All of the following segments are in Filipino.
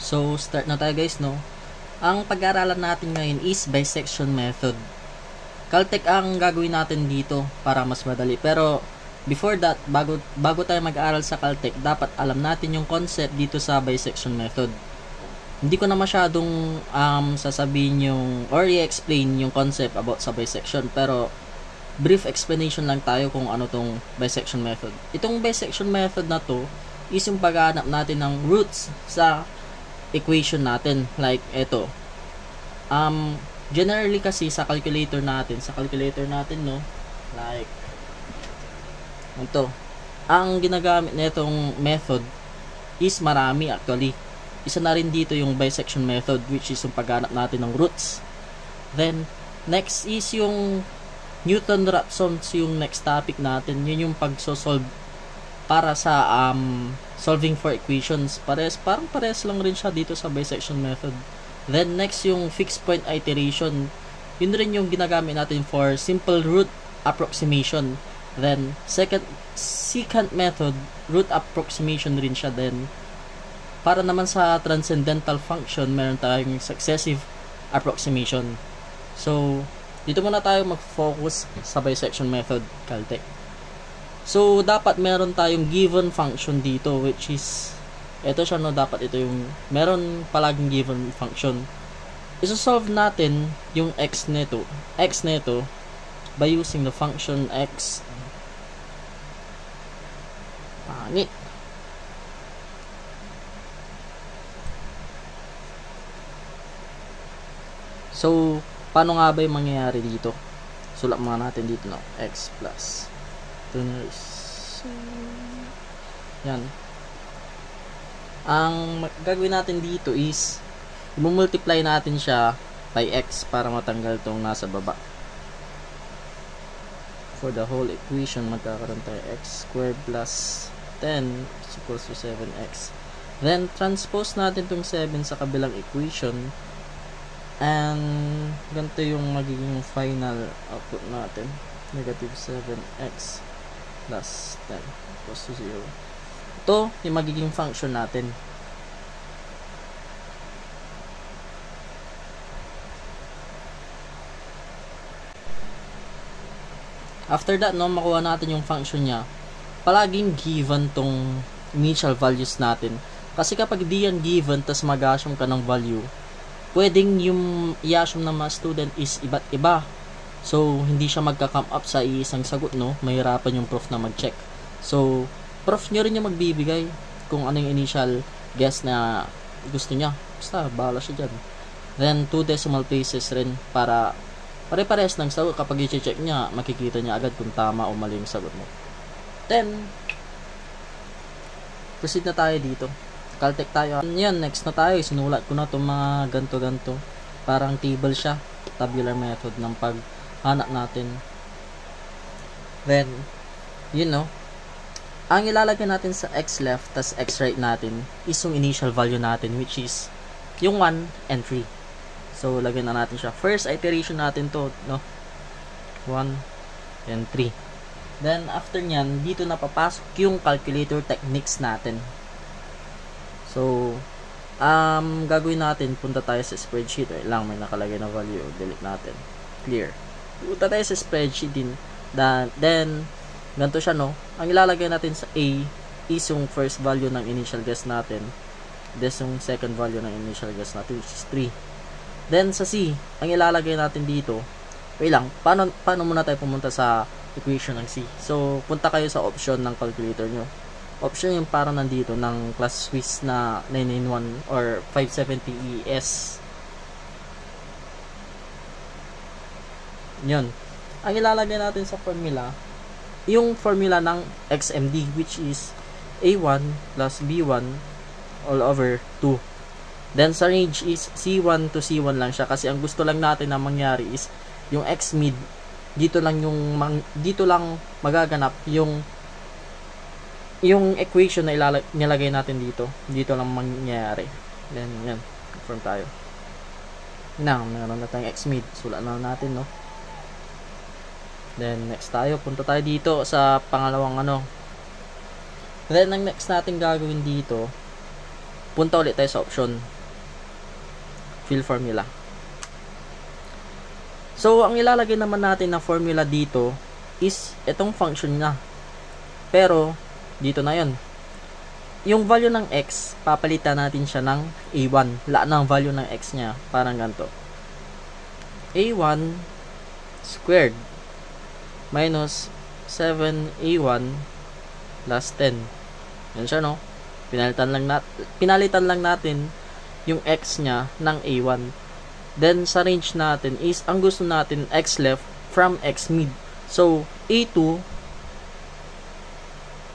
So, start na tayo guys, no? Ang pag-aaralan natin ngayon is bisection method. Caltech ang gagawin natin dito para mas madali. Pero, before that, bago tayo mag-aaral sa Caltech, dapat alam natin yung concept dito sa bisection method. Hindi ko na masyadong sasabihin yung, or i-explain yung concept about sa bisection. Pero, brief explanation lang tayo kung ano tong bisection method. Itong bisection method na to, is yung paghahanap natin ng roots sa equation natin, like ito. Generally kasi sa calculator natin, no, like ito, ang ginagamit nitong method is marami actually. Isa na rin dito yung bisection method, which is yung paghanap natin ng roots. Then next is yung Newton-Raphson's, yung next topic natin. Yun yung pagso-solve para sa solving for equations. Parang pares lang rin siya dito sa bisection method. Then next yung fixed point iteration. Yun rin yung ginagamit natin for simple root approximation. Then secant method, root approximation rin siya. Then para naman sa transcendental function, meron tayong successive approximation. So dito muna tayo mag-focus sa bisection method, Caltech. So, dapat meron tayong given function dito, which is, ito siya, no, dapat ito yung, meron palaging given function. Isosolve natin yung x nito by using the function x. Pangit. So, paano nga ba yung mangyayari dito? Sulat muna natin dito, no, x plus yan. Ang gagawin natin dito is i-multiply natin siya by x para matanggal tong nasa baba. For the whole equation, magkakaroon tayo x squared plus 10 is equals to 7x. Then transpose natin tong 7 sa kabilang equation, and ganito yung magiging final output natin, negative 7x plus 10 equals to 0. Ito yung magiging function natin. After that, no, makuha natin yung function niya, palaging given tong initial values natin. Kasi kapag di yan given, tas mag-assume ka ng value, pwedeng yung i-assume ng mga student is iba't iba. So, hindi siya magka-come up sa isang sagot, no? Mahirapan yung prof na mag-check. So, prof nyo rin yung magbibigay kung ano yung initial guess na gusto niya. Basta, bahala siya dyan. Then, 2 decimal places rin para pare-pares ng sagot. Kapag i-check niya, makikita niya agad kung tama o mali yung sagot mo. Then, proceed na tayo dito. Caltech tayo. Yan, next na tayo. Sinulat ko na itong mga ganto-ganto. Parang table siya. Tabular method ng paghanap natin. Then, you know, ang ilalagay natin sa x left tas x right natin is yung initial value natin, which is yung 1 and 3. So, lagyan na natin siya. First iteration natin to, no? 1 and 3. Then, after nyan, dito na papasok yung calculator techniques natin. So, gagawin natin, punta tayo sa spreadsheet. Ay lang, may nakalagay na value. Delete natin. Clear. Punta tayo sa spreadsheet din. Then, ganito siya, no? Ang ilalagay natin sa A is yung first value ng initial guess natin. This yung second value ng initial guess natin, which is 3. Then, sa C, ang ilalagay natin dito, wait lang, paano muna tayo pumunta sa equation ng C? So, punta kayo sa option ng calculator nyo. Option yung parang nandito ng class Swiss na 991 or 570 ES. Yun. Ang ilalagay natin sa formula, yung formula ng XMD, which is A1 plus B1 all over 2. Then sa range is C1 to C1 lang siya, kasi ang gusto lang natin na mangyari is yung X mid dito lang magaganap yung equation na nilagay natin dito lang mangyayari. Then yan, confirm tayo. Now, meron na tayong X mid, sulat na natin, no? Then next tayo, punta tayo dito sa pangalawang ano. Then ang next natin gagawin dito, punta ulit tayo sa option. fill formula. So, ang ilalagay naman natin na formula dito is itong function niya. Pero, dito na yon. Yung value ng x, papalitan natin siya ng a1. Laan ng value ng x niya. Parang ganito. a1 squared minus 7a1 plus 10. Yan siya, no? Pinalitan lang natin yung x niya ng a1. Then, sa range natin is, ang gusto natin, x left from x mid. So, a2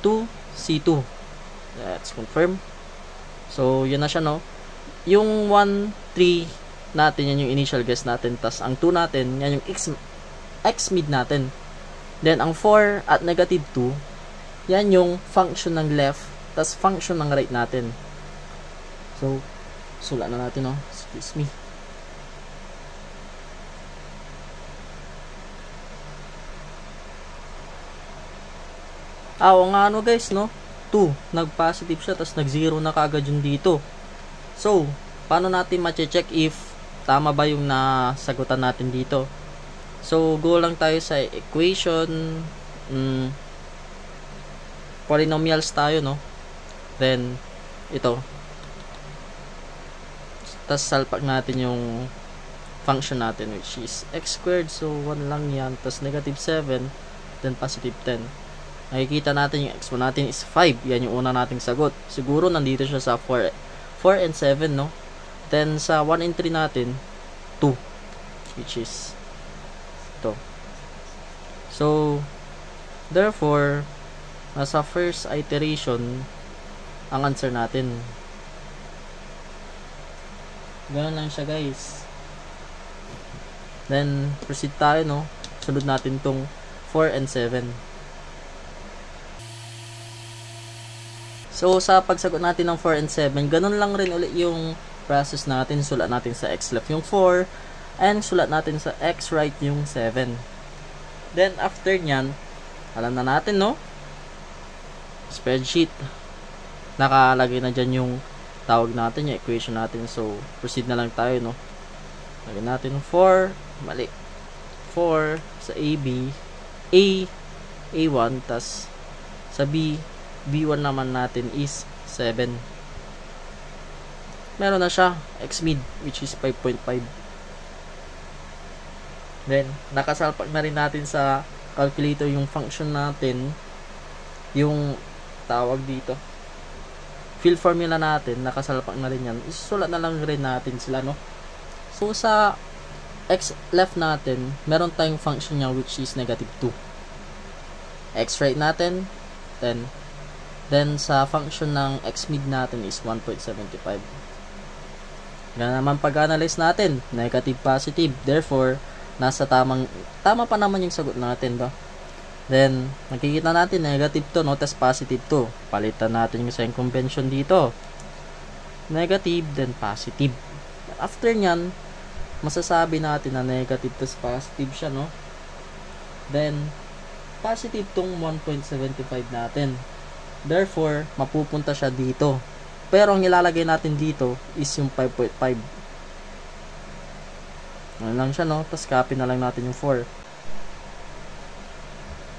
to c2. Let's confirm. So, yun na siya, no? Yung 1, 3 natin, yan yung initial guess natin. Tas ang 2 natin, yan yung x mid natin. Then, ang 4 at negative 2, yan yung function ng left, tas function ng right natin. So, sulat na natin, no? Excuse me. O nga, ano guys, no? 2, nag-positive siya, tas nag-0 na kagad yung dito. So, paano natin ma-check if tama ba yung nasagutan natin dito? So, go lang tayo sa equation. Polynomials tayo, no? Then, ito. Tas salpak natin yung function natin, which is x squared. So, 1 lang yan. Tas negative 7, then positive 10. Nakikita natin yung x1 natin is 5. Yan yung una nating sagot. Siguro nandito siya sa 4 and 7, no? Then, sa 1 and 3 natin, 2. Which is ito. So, therefore, nasa first iteration, ang answer natin. Ganun lang siya, guys. Then, proceed tayo, no? Sunod natin tong 4 and 7. So, sa pagsagot natin ng 4 and 7, ganun lang rin ulit yung process natin. Sulat natin sa x left yung 4, and sulat natin sa x right yung 7. Then, after nyan, alam na natin, no? Spreadsheet. Nakalagay na dyan yung tawag natin, yung equation natin. So, proceed na lang tayo, no? Lagyan natin 4, mali. 4 sa AB, A1, tas sa B1 naman natin is 7. Meron na siya, x mid, which is 5.5. Then, nakasalpak na rin natin sa calculator yung function natin, yung tawag dito. Fill formula natin, nakasalpak na rin yan. Isulat na lang rin natin sila, no? So, sa x left natin, meron tayong function niya which is negative 2. X right natin, 10. Then, sa function ng x mid natin is 1.75. Ganun naman pag-analyze natin, negative, positive. Therefore, tama pa naman yung sagot natin, ba? Then, nakikita natin, negative to, no? Tas positive to. Palitan natin yung sign convention dito. Negative, then positive. After nyan, masasabi natin na negative tas positive siya, no? Then, positive tong 1.75 natin. Therefore, mapupunta siya dito. Pero ang ilalagay natin dito is yung 5.5. Ano lang siya, no? Tapos copy na lang natin yung 4.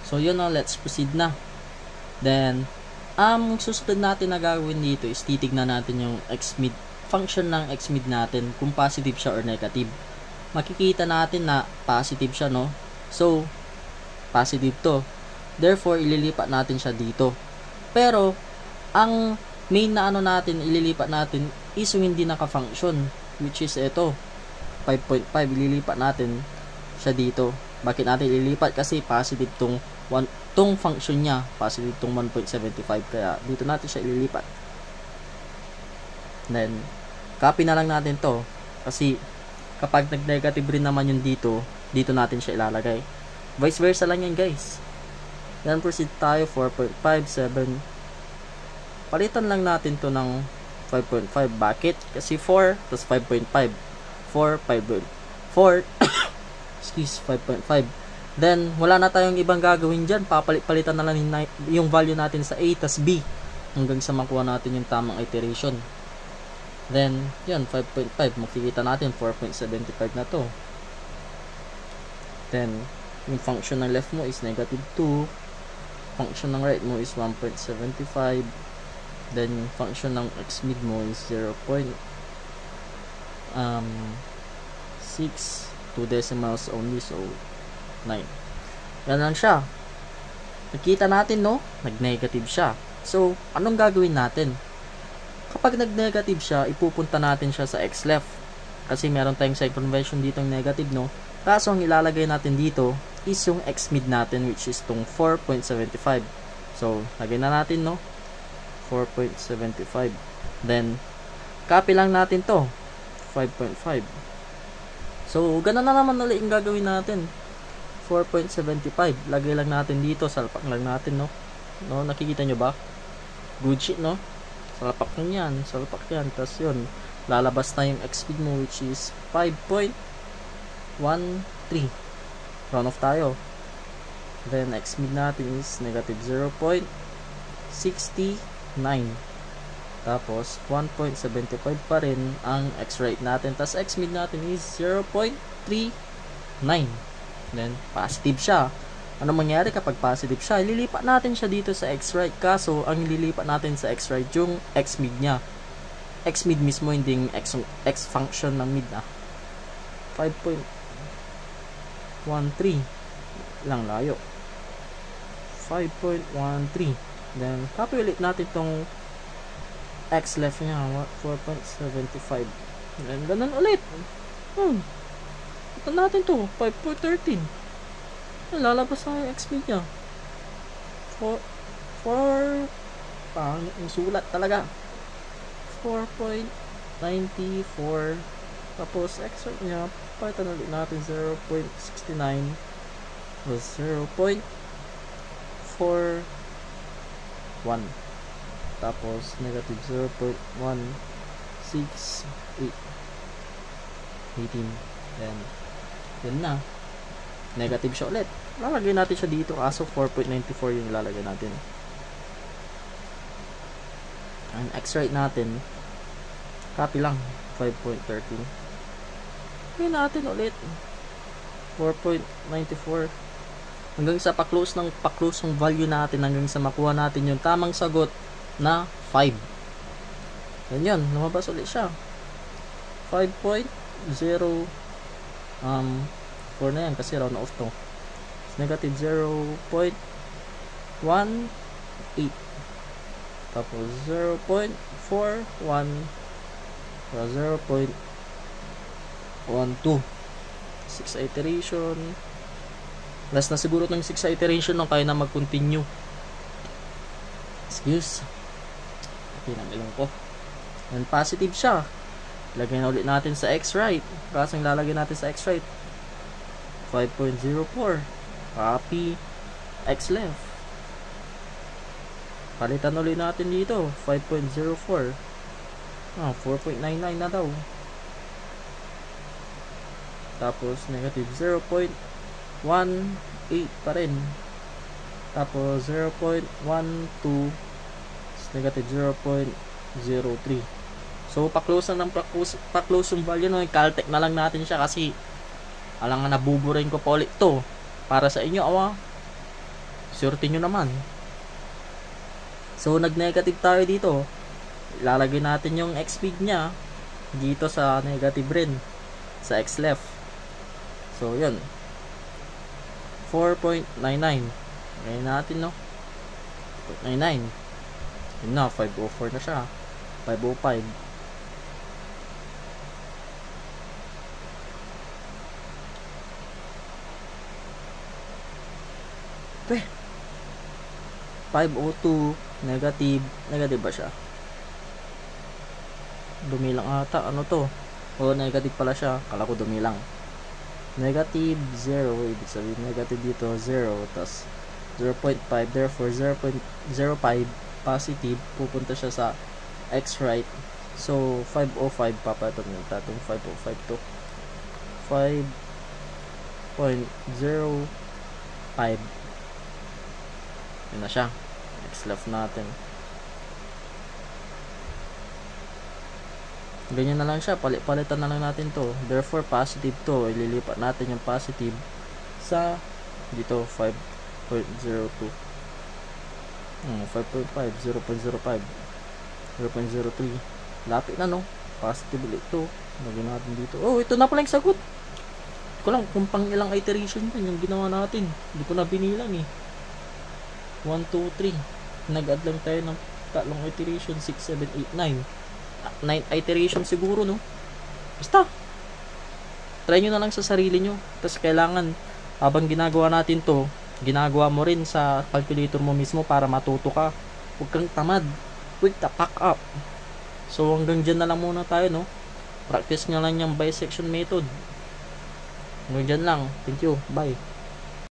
So, yun na. Let's proceed na. Then, susunod natin na gagawin dito is titignan natin yung x mid, function ng x mid natin, kung positive siya or negative. Makikita natin na positive siya, no? So, positive to. Therefore, ililipat natin siya dito. Pero, ang main na natin, ililipat natin is yung hindi naka-function, which is ito, 5.5. Ililipat natin siya dito. Bakit natin ililipat? Kasi positive tong function niya, positive tong 1.75. Kaya, dito natin siya ililipat. Then, copy na lang natin to. Kasi, kapag nag-negative rin naman yung dito natin siya ilalagay. Vice versa lang yan, guys. Then, proceed tayo, 4.57. Palitan lang natin to ng 5.5. Bakit? Kasi 4 plus 5.5. 4, 5.4. Excuse, 5.5. Then, wala na tayong ibang gagawin dyan. Palitan na lang yung value natin sa A tas B hanggang sa makuha natin yung tamang iteration. Then, yun, 5.5. Makikita natin, 4.75 na to. Then, yung function ng left mo is negative 2. Function ng right mo is 1.75. Then, function ng x mid mo is 0.6. 2 decimals only, so 9. Yan lang siya. Nakita natin, no? Nag-negative siya. So, anong gagawin natin? Kapag nag-negative siya, ipupunta natin siya sa x left. Kasi meron tayong sign convention dito ng negative, no? Kaso, ang ilalagay natin dito is yung x mid natin, which is tong 4.75. So, lagay na natin, no? 4.75. Then, copy lang natin to. 5.5. So, ganun na naman ulit yung gagawin natin. 4.75. Lagay lang natin dito. Salpak lang natin, no? No, nakikita nyo ba? Good shit, no? Salpak lang yan. Salpak yan. Tapos yun, lalabas na yung x speed mo, which is 5.13. Round off tayo. Then, x mid natin is negative 0.69. Tapos, 1.75 pa rin ang x right natin. Tapos, x mid natin is 0.39. Then, positive siya. Ano mangyari kapag positive siya? Ililipat natin siya dito sa x right. Kaso, ang ililipat natin sa x right, yung x mid niya. X mid mismo, hindi yung x function ng mid, 5.13 lang layo. 5.13. Then, copy ulit natin tong x left niya, 4.75. And ganun ulit. Ito natin to, 5.13. Lalabas na yung x mid niya. 4 yung sulat talaga. 4.94. Tapos x right niya, palitan ulit natin 0.69 was 0.41. Tapos negative 0.168. 18. Then, yun na. Negative siya ulit. Lalagay natin siya dito. Kaso 4.94 yung lalagay natin. Ang x right natin, copy lang. 5.13. Gawin natin ulit. 4.94. Hanggang sa pa-close ng value natin. Hanggang sa makuha natin yung tamang sagot na 5. Yan yun. Lumabas ulit siya. 5.0 4 na yan kasi round off to. Negative 0.18. Tapos 0.41 0.12. 6 iteration. Last na siguro ng 6 iteration nung kaya na mag-continue. Excuse. Pinangilong ko. And positive siya. Lagyan na ulit natin sa x right. Kasi ang lalagyan natin sa x right 5.04. Copy x left. Palitan ulit natin dito 5.04. 4.99 na daw. Tapos negative 0.18 pa rin. Tapos 0.12 negative 0.03. So pa-close na ng pa-close yung value, no? I-caltech na lang natin siya kasi alang nga nabuburin ko pa ulit to para sa inyo. Surety nyo naman. So nag-negative tayo dito. Ilalagay natin yung x speed nya dito sa negative rin sa x left. So yun, 4.99. Ngayon natin, no, 4.99. Yun na, 504 na siya. 505. Okay. 502. Negative ba siya? Dumilang ata. Ano to? Negative pala siya. Kala ko dumilang. Negative 0. Ibig sabihin negative dito 0. Tas 0.5. Therefore 0.05 positive. Pupunta siya sa x right. So 505 papatong nito. 505 to 5.05. Yun na siya. X left natin. Ganyan na lang siya, palitan na lang natin to. Therefore, positive to. Ililipat natin yung positive sa dito, 5.02. 5.5, 0.05, 0.03. Lapit na, no? Positive ulit to. Lagyan natin dito. Oh, ito na pala yung sagot. Hindi ko lang kung pang ilang iteration yun yung ginawa natin. Hindi ko na binilang eh. 1, 2, 3. Nag-add lang tayo ng tatlong iteration. 6, 7, 8, 9. 9 iteration siguro, no? Basta. Try nyo na lang sa sarili nyo. Tapos kailangan, habang ginagawa natin to, ginagawa mo rin sa calculator mo mismo para matuto ka. Huwag kang tamad. Huwag pack up. So hanggang dyan na lang muna tayo, no? Practice nga lang yung bisection method. Hanggang dyan lang. Thank you. Bye.